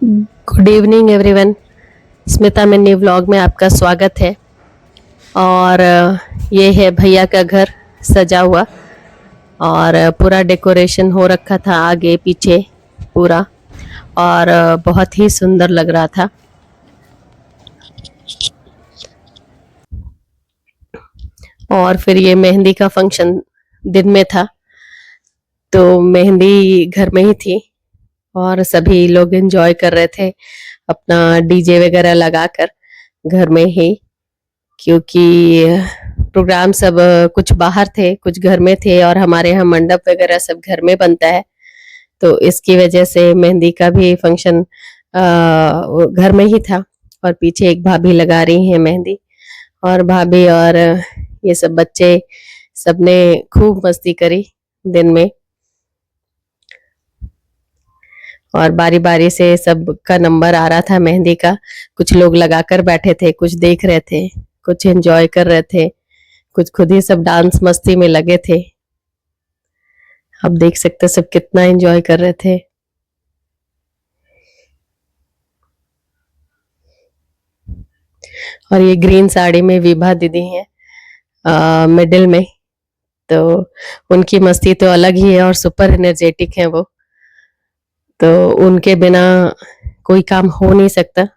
Good evening everyone. Smita Minni vlog में आपका स्वागत है। और ये है भैया का घर सजा हुआ और पूरा डेकोरेशन हो रखा था आगे पीछे पूरा। और बहुत ही सुंदर लग रहा था। और फिर ये मेहंदी का फंक्शन दिन में था, तो मेहंदी घर में ही थी और सभी लोग एंजॉय कर रहे थे अपना डीजे वगैरह लगाकर घर में ही, क्योंकि प्रोग्राम सब कुछ बाहर थे कुछ घर में थे और हमारे यहाँ मंडप वगैरह सब घर में बनता है, तो इसकी वजह से मेहंदी का भी फंक्शन घर में ही था। और पीछे एक भाभी लगा रही हैं मेहंदी, और भाभी और ये सब बच्चे सबने खूब मस्ती करी दिन में। और बारी बारी से सबका नंबर आ रहा था मेहंदी का। कुछ लोग लगाकर बैठे थे, कुछ देख रहे थे, कुछ एंजॉय कर रहे थे, कुछ खुद ही सब डांस मस्ती में लगे थे। आप देख सकते सब कितना एंजॉय कर रहे थे। और ये ग्रीन साड़ी में विभा दीदी हैं मिडिल में, तो उनकी मस्ती तो अलग ही है और सुपर एनर्जेटिक है वो, तो उनके बिना कोई काम हो नहीं सकता,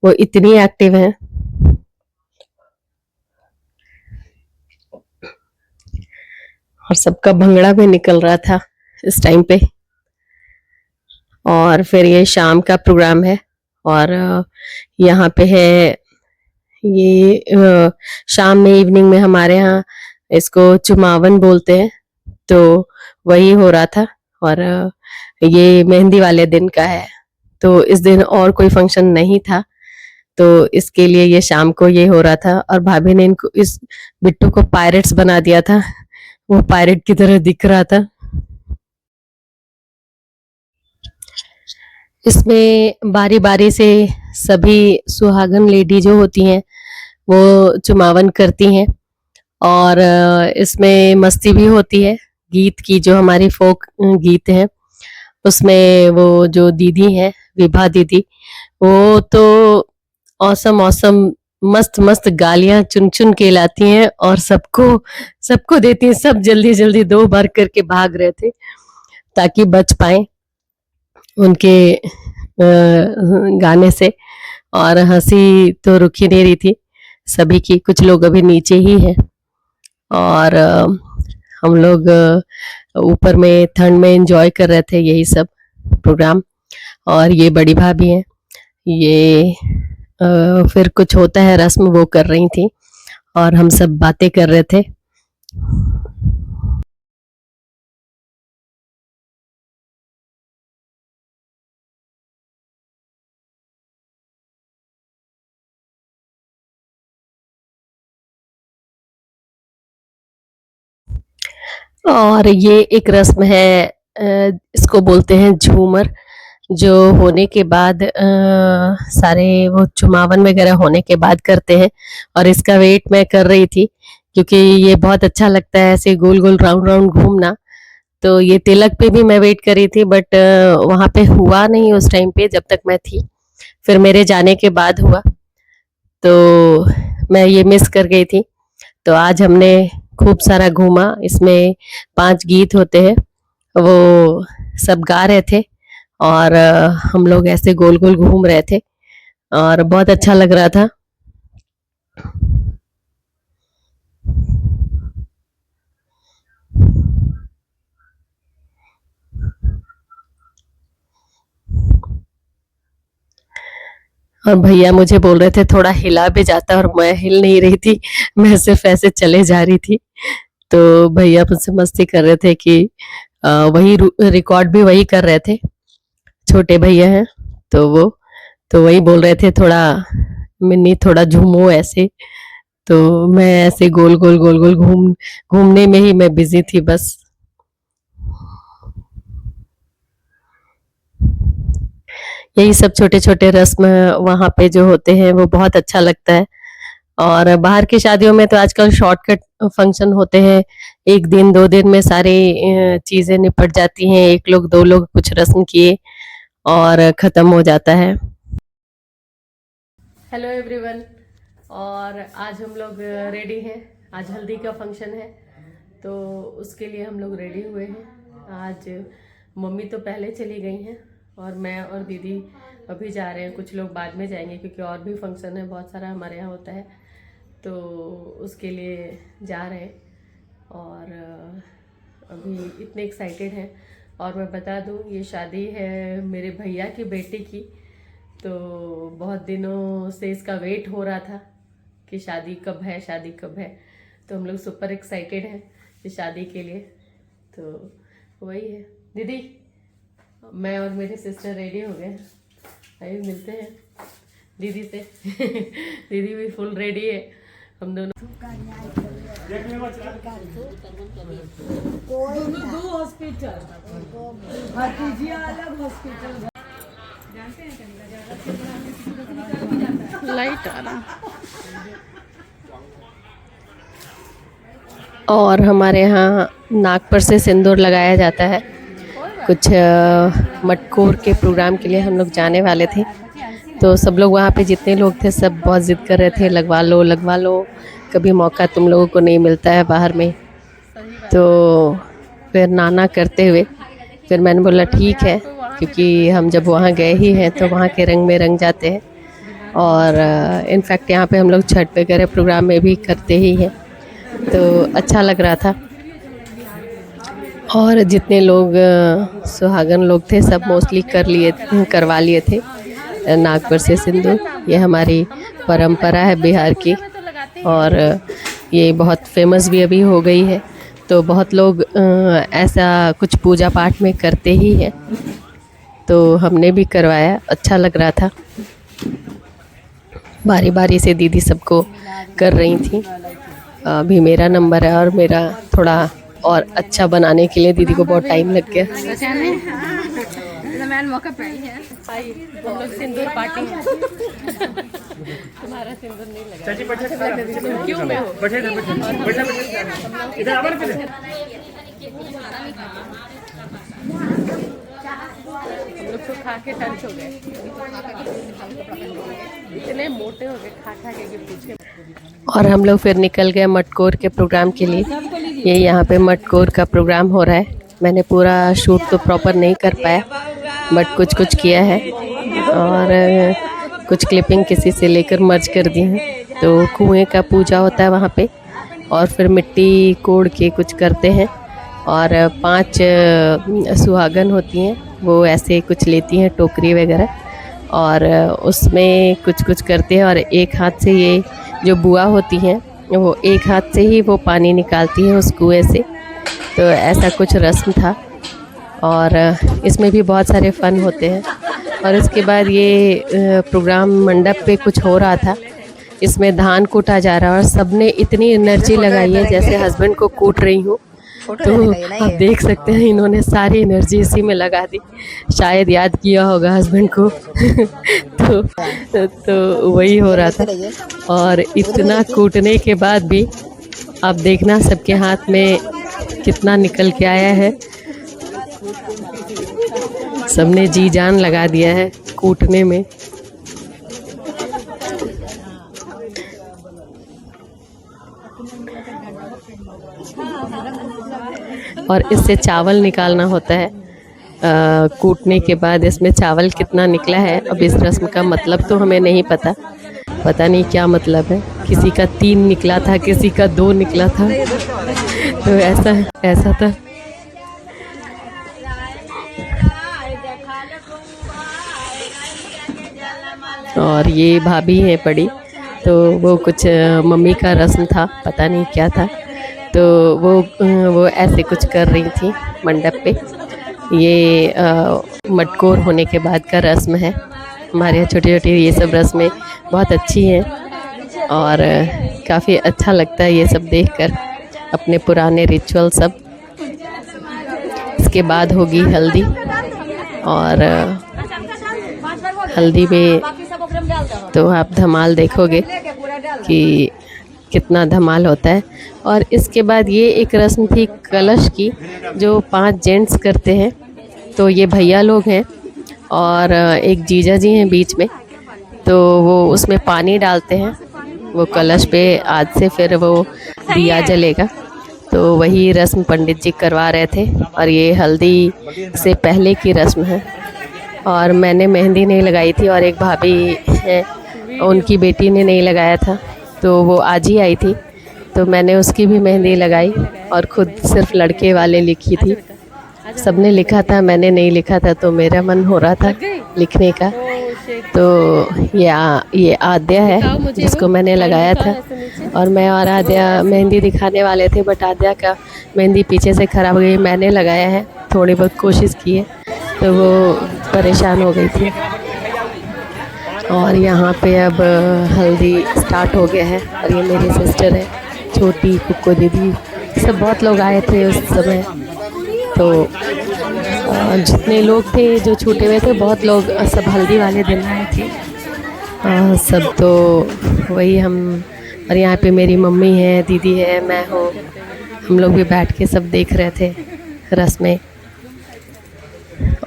वो इतनी एक्टिव है। और सबका भंगड़ा भी निकल रहा था इस टाइम पे। और फिर ये शाम का प्रोग्राम है और यहाँ पे है ये शाम में इवनिंग में हमारे यहाँ इसको चुमावन बोलते हैं, तो वही हो रहा था। और ये मेहंदी वाले दिन का है, तो इस दिन और कोई फंक्शन नहीं था, तो इसके लिए ये शाम को ये हो रहा था। और भाभी ने इनको इस बिट्टू को पायरेट्स बना दिया था, वो पायरेट की तरह दिख रहा था। इसमें बारी बारी से सभी सुहागन लेडी जो होती हैं वो चुमावन करती हैं, और इसमें मस्ती भी होती है। गीत की जो हमारी फोक गीत है उसमें वो जो दीदी है विभा दीदी, वो तो औसम औसम मस्त मस्त गालियां चुन चुन के लाती हैं और सबको सबको देती हैं। सब जल्दी जल्दी 2 बार करके भाग रहे थे ताकि बच पाए उनके गाने से। और हंसी तो रुक ही नहीं रही थी सभी की। कुछ लोग अभी नीचे ही हैं और हम लोग ऊपर में ठंड में एंजॉय कर रहे थे यही सब प्रोग्राम। और ये बड़ी भाभी हैं, ये फिर कुछ होता है रस्म वो कर रही थी और हम सब बातें कर रहे थे। और ये एक रस्म है, इसको बोलते हैं झूमर, जो होने के बाद सारे वो चुमावन वगैरह होने के बाद करते हैं। और इसका वेट मैं कर रही थी क्योंकि ये बहुत अच्छा लगता है ऐसे गोल गोल राउंड राउंड घूमना। तो ये तिलक पे भी मैं वेट कर रही थी, बट वहां पे हुआ नहीं उस टाइम पे जब तक मैं थी, फिर मेरे जाने के बाद हुआ, तो मैं ये मिस कर गई थी। तो आज हमने खूब सारा घूमा। इसमें 5 गीत होते हैं, वो सब गा रहे थे और हम लोग ऐसे गोल गोल घूम रहे थे और बहुत अच्छा लग रहा था। और भैया मुझे बोल रहे थे थोड़ा हिला भी जाता, और मैं हिल नहीं रही थी, मैं सिर्फ ऐसे चले जा रही थी। तो भैया मुझसे मस्ती कर रहे थे कि वही रिकॉर्ड भी वही कर रहे थे, छोटे भैया हैं, तो वो तो वही बोल रहे थे थोड़ा मिन्नी थोड़ा झूमो ऐसे। तो मैं ऐसे गोल गोल गोल गोल घूमने में ही मैं बिजी थी बस। यही सब छोटे छोटे रस्म वहां पे जो होते हैं वो बहुत अच्छा लगता है। और बाहर की शादियों में तो आजकल शॉर्टकट फंक्शन होते हैं, 1 दिन 2 दिन में सारी चीजें निपट जाती हैं, 1 लोग 2 लोग कुछ रस्म किए और ख़त्म हो जाता है। हेलो एवरीवन, और आज हम लोग रेडी हैं। आज हल्दी का फंक्शन है तो उसके लिए हम लोग रेडी हुए हैं। आज मम्मी तो पहले चली गई हैं और मैं और दीदी अभी जा रहे हैं। कुछ लोग बाद में जाएंगे क्योंकि और भी फंक्शन है, बहुत सारा हमारे यहाँ होता है, तो उसके लिए जा रहे हैं। और अभी इतने एक्साइटेड हैं। और मैं बता दूं, ये शादी है मेरे भैया की बेटी की, तो बहुत दिनों से इसका वेट हो रहा था कि शादी कब है, शादी कब है। तो हम लोग सुपर एक्साइटेड हैं इस शादी के लिए। तो वही है। दीदी, मैं और मेरे सिस्टर रेडी हो गए। आइए मिलते हैं दीदी से। दीदी भी फुल रेडी है। हम दोनों दो हॉस्पिटल, अलग हॉस्पिटल। लाइट आ रहा। और हमारे यहाँ नाक पर से सिंदूर लगाया जाता है। कुछ मटकोर के प्रोग्राम के लिए हम लोग जाने वाले थे, तो सब लोग वहाँ पे जितने लोग थे सब बहुत ज़िद कर रहे थे, लगवा लो लगवा लो, कभी मौका तुम लोगों को नहीं मिलता है बाहर में। तो फिर नाना करते हुए फिर मैंने बोला ठीक है, क्योंकि हम जब वहाँ गए ही हैं तो वहाँ के रंग में रंग जाते हैं। और इनफैक्ट यहाँ पे हम लोग छठ वगैरह प्रोग्राम में भी करते ही हैं, तो अच्छा लग रहा था। और जितने लोग सुहागन लोग थे सब मोस्टली करवा लिए थे नाक पर से सिंदूर। ये हमारी परंपरा है बिहार की, और ये बहुत फेमस भी अभी हो गई है। तो बहुत लोग ऐसा कुछ पूजा पाठ में करते ही हैं, तो हमने भी करवाया, अच्छा लग रहा था। बारी बारी से दीदी सबको कर रही थी। अभी मेरा नंबर है और मेरा थोड़ा और अच्छा बनाने के लिए दीदी को बहुत टाइम लग गया। मौका पाई है। हम लोग सिंदूर पार्टी है। तुम्हारा सिंदूर नहीं लगा। तुम क्यों में हो? इधर आवर पे हम लोग तो खा के टंच हो गए, इतने मोटे हो गए खा खा के पूछे। और हम लोग फिर निकल गए मटकोर के प्रोग्राम के लिए। ये यहाँ पे मटकोर का प्रोग्राम हो रहा है। मैंने पूरा शूट तो प्रॉपर नहीं कर पाया, बट कुछ कुछ किया है और कुछ क्लिपिंग किसी से लेकर मर्ज कर दी हैं। तो कुएं का पूजा होता है वहाँ पे, और फिर मिट्टी कोड़ के कुछ करते हैं। और 5 सुहागन होती हैं, वो ऐसे कुछ लेती हैं टोकरी वगैरह, और उसमें कुछ कुछ करते हैं। और एक हाथ से ये जो बुआ होती हैं, वो एक हाथ से ही वो पानी निकालती है उस कुएं से। तो ऐसा कुछ रस्म था, और इसमें भी बहुत सारे फ़न होते हैं। और इसके बाद ये प्रोग्राम मंडप पे कुछ हो रहा था, इसमें धान कूटा जा रहा है, और सबने इतनी एनर्जी लगाई है जैसे हस्बैंड को कूट रही हूँ। तो आप देख सकते हैं इन्होंने सारी एनर्जी इसी में लगा दी, शायद याद किया होगा हस्बैंड को। तो वही हो रहा था। और इतना कूटने के बाद भी आप देखना सबके हाथ में कितना निकल के आया है। सबने जी जान लगा दिया है कूटने में। और इससे चावल निकालना होता है। कूटने के बाद इसमें चावल कितना निकला है, अब इस रस्म का मतलब तो हमें नहीं पता, पता नहीं क्या मतलब है। किसी का 3 निकला था, किसी का 2 निकला था, तो ऐसा था। और ये भाभी हैं बड़ी, तो वो कुछ मम्मी का रस्म था, पता नहीं क्या था, तो वो ऐसे कुछ कर रही थी मंडप पे। ये मटकोर होने के बाद का रस्म है। हमारे यहाँ छोटी छोटी ये सब रस्में बहुत अच्छी हैं, और काफ़ी अच्छा लगता है ये सब देखकर, अपने पुराने रिचुअल सब। इसके बाद होगी हल्दी, और हल्दी में तो आप धमाल देखोगे कि कितना धमाल होता है। और इसके बाद ये एक रस्म थी कलश की, जो 5 जेंट्स करते हैं। तो ये भैया लोग हैं, और एक जीजा जी हैं बीच में, तो वो उसमें पानी डालते हैं वो कलश पे, आज से फिर वो दिया जलेगा। तो वही रस्म पंडित जी करवा रहे थे, और ये हल्दी से पहले की रस्म है। और मैंने मेहंदी नहीं लगाई थी, और एक भाभी है उनकी बेटी ने नहीं लगाया था, तो वो आज ही आई थी, तो मैंने उसकी भी मेहंदी लगाई और ख़ुद सिर्फ लड़के वाले लिखी थी। सबने लिखा था, मैंने नहीं लिखा था, तो मेरा मन हो रहा था लिखने का। तो ये आद्या है जिसको मैंने लगाया था, और मैं और आद्या मेहंदी दिखाने वाले थे, बट आद्या का मेहंदी पीछे से ख़राब हो गई। मैंने लगाया है, थोड़ी बहुत कोशिश की है, तो वो परेशान हो गई थी। और यहाँ पे अब हल्दी स्टार्ट हो गया है, और ये मेरी सिस्टर है छोटी, कुक्को दीदी, सब बहुत लोग आए थे उस समय। तो जितने लोग थे जो छूटे हुए थे, बहुत लोग सब हल्दी वाले दिन आए थे। सब तो वही हम, और यहाँ पे मेरी मम्मी है, दीदी है, मैं हूँ, हम लोग भी बैठ के सब देख रहे थे रस्में।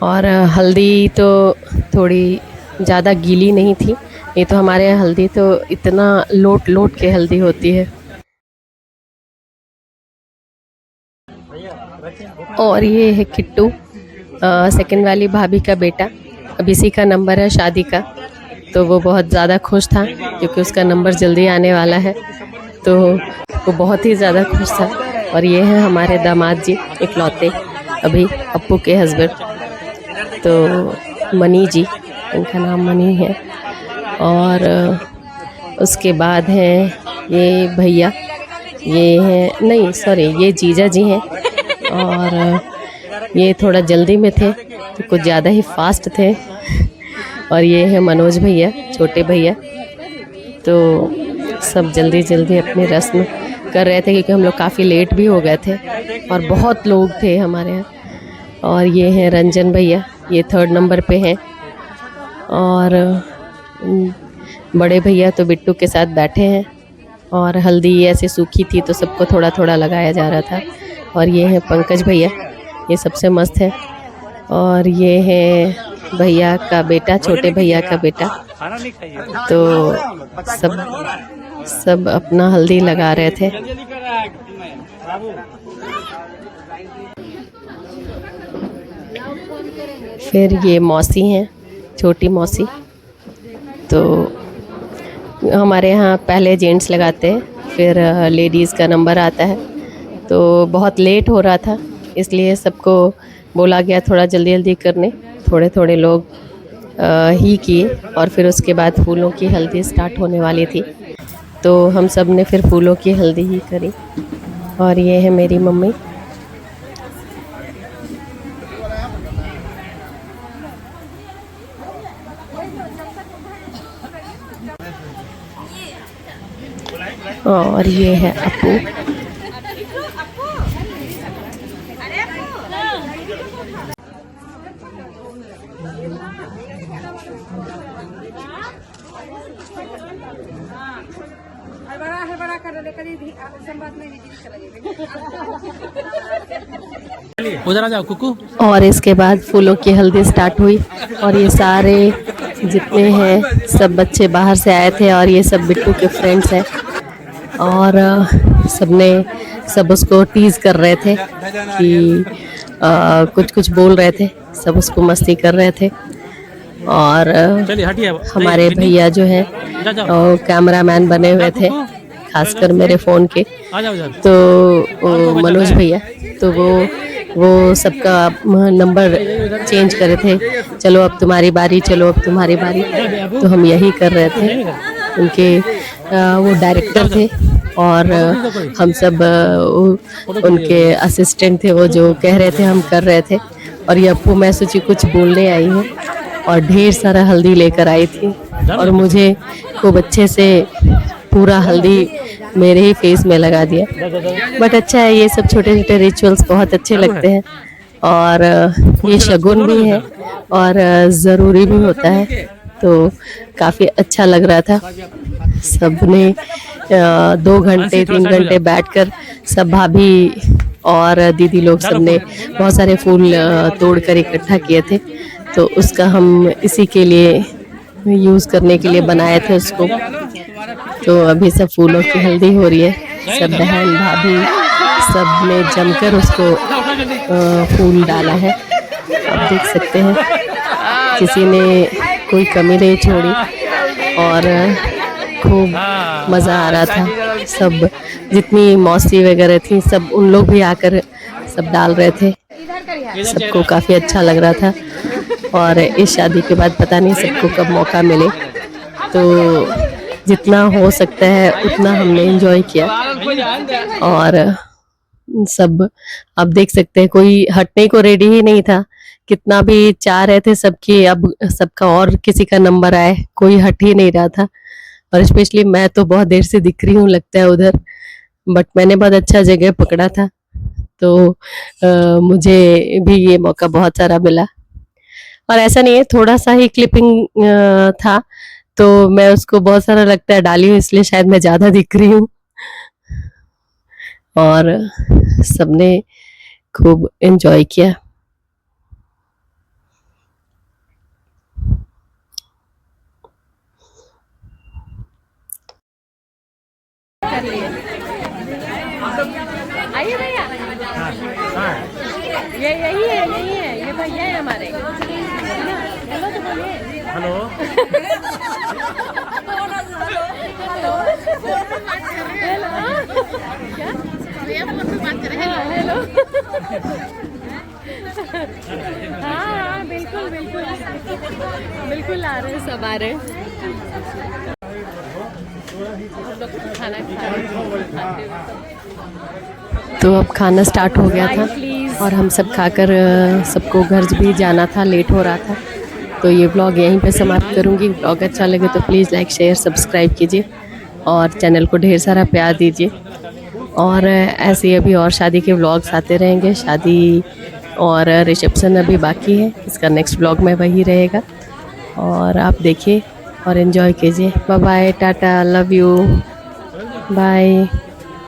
और हल्दी तो थोड़ी ज़्यादा गीली नहीं थी, नहीं तो हमारे यहाँ हल्दी तो इतना लोट लोट के हल्दी होती है। और ये है किट्टू, सेकंड वाली भाभी का बेटा। अब इसी का नंबर है शादी का, तो वो बहुत ज़्यादा खुश था क्योंकि उसका नंबर जल्दी आने वाला है, तो वो बहुत ही ज़्यादा खुश था। और ये हैं हमारे दामाद जी इकलौते, अभी अप्पू के हस्बैंड, तो मनी जी, इनका नाम मनी है। और उसके बाद हैं ये भैया, ये हैं, नहीं सॉरी, ये जीजा जी हैं, और ये थोड़ा जल्दी में थे तो कुछ ज़्यादा ही फास्ट थे। और ये है मनोज भैया, छोटे भैया, तो सब जल्दी जल्दी अपनी रस्म कर रहे थे क्योंकि हम लोग काफ़ी लेट भी हो गए थे और बहुत लोग थे हमारे यहाँ। और ये हैं रंजन भैया, ये 3rd नंबर पे हैं। और बड़े भैया तो बिट्टू के साथ बैठे हैं, और हल्दी ऐसे सूखी थी तो सबको थोड़ा थोड़ा लगाया जा रहा था। और ये हैं पंकज भैया, ये सबसे मस्त है। और ये है भैया का बेटा, छोटे भैया का बेटा, तो सब अपना हल्दी लगा रहे थे। फिर ये मौसी हैं, छोटी मौसी, तो हमारे यहाँ पहले जेंट्स लगाते हैं, फिर लेडीज़ का नंबर आता है। तो बहुत लेट हो रहा था, इसलिए सबको बोला गया थोड़ा जल्दी जल्दी करने, थोड़े थोड़े लोग ही किए। और फिर उसके बाद फूलों की हल्दी स्टार्ट होने वाली थी, तो हम सब ने फिर फूलों की हल्दी ही करी। और ये है मेरी मम्मी। और ये है अप्पू। उधर आ जाओ कुकू। और इसके बाद फूलों की हल्दी स्टार्ट हुई, और ये सारे जितने हैं सब बच्चे बाहर से आए थे, और ये सब बिट्टू के फ्रेंड्स हैं। और सब उसको टीज़ कर रहे थे कि कुछ कुछ बोल रहे थे, सब उसको मस्ती कर रहे थे। और हमारे भैया जो हैं कैमरामैन बने हुए थे, खासकर मेरे फ़ोन के, तो मनोज भैया, तो वो सबका नंबर चेंज करे थे, चलो अब तुम्हारी बारी, चलो अब तुम्हारी बारी। तो हम यही कर रहे थे, उनके वो डायरेक्टर थे, और हम सब उनके असिस्टेंट थे, वो जो कह रहे थे हम कर रहे थे। और ये अप्पू मैं सोची कुछ बोलने आई हूँ, और ढेर सारा हल्दी लेकर आई थी, और मुझे खूब अच्छे से पूरा हल्दी मेरे ही फेस में लगा दिया। बट अच्छा है, ये सब छोटे छोटे रिचुअल्स बहुत अच्छे लगते हैं, और ये शगुन भी है और ज़रूरी भी होता है, तो काफ़ी अच्छा लग रहा था। सबने 2 घंटे 3 घंटे बैठकर, सब भाभी और दीदी लोग सबने बहुत सारे फूल तोड़ कर इकट्ठा किए थे, तो उसका हम इसी के लिए यूज़ करने के लिए बनाए थे उसको। तो अभी सब फूलों की हल्दी हो रही है, सब बहन भाभी सब ने जमकर उसको फूल डाला है। आप देख सकते हैं किसी ने कोई कमी नहीं छोड़ी और खूब मज़ा आ रहा था। सब जितनी मौसी वगैरह थी सब उन लोग भी आकर सब डाल रहे थे, सबको काफ़ी अच्छा लग रहा था। और इस शादी के बाद पता नहीं सबको कब मौका मिले, तो जितना हो सकता है उतना हमने एंजॉय किया। और सब आप देख सकते हैं कोई हटने को रेडी ही नहीं था, कितना भी चाह रहे थे सबकी अब सबका और किसी का नंबर आए, कोई हट ही नहीं रहा था। और स्पेशली मैं तो बहुत देर से दिख रही हूँ लगता है उधर, बट मैंने बहुत अच्छा जगह पकड़ा था, तो मुझे भी ये मौका बहुत सारा मिला। और ऐसा नहीं है, थोड़ा सा ही क्लिपिंग था, तो मैं उसको बहुत सारा लगता है डाली हूँ, इसलिए शायद मैं ज़्यादा दिख रही हूँ। और सबने खूब एंजॉय किया। आइए भैया, ये यही है ये भैया है हमारे। हेलो तो बोलिए। हेलो। हेलो। हाँ बिल्कुल बिल्कुल बिल्कुल आ रहे हैं, सब आ रहे हैं। खाना खाते तो अब खाना स्टार्ट हो गया था और हम सब खाकर सबको घर भी जाना था, लेट हो रहा था। तो ये व्लॉग यहीं पे समाप्त करूँगी। व्लॉग अच्छा लगे तो प्लीज़ लाइक शेयर सब्सक्राइब कीजिए और चैनल को ढेर सारा प्यार दीजिए। और ऐसे ही अभी और शादी के व्लॉग्स आते रहेंगे। शादी और रिसेप्शन अभी बाकी है, इसका नेक्स्ट व्लॉग में वही रहेगा। और आप देखिए और एंजॉय कीजिए। Bye bye, tata, love you, bye.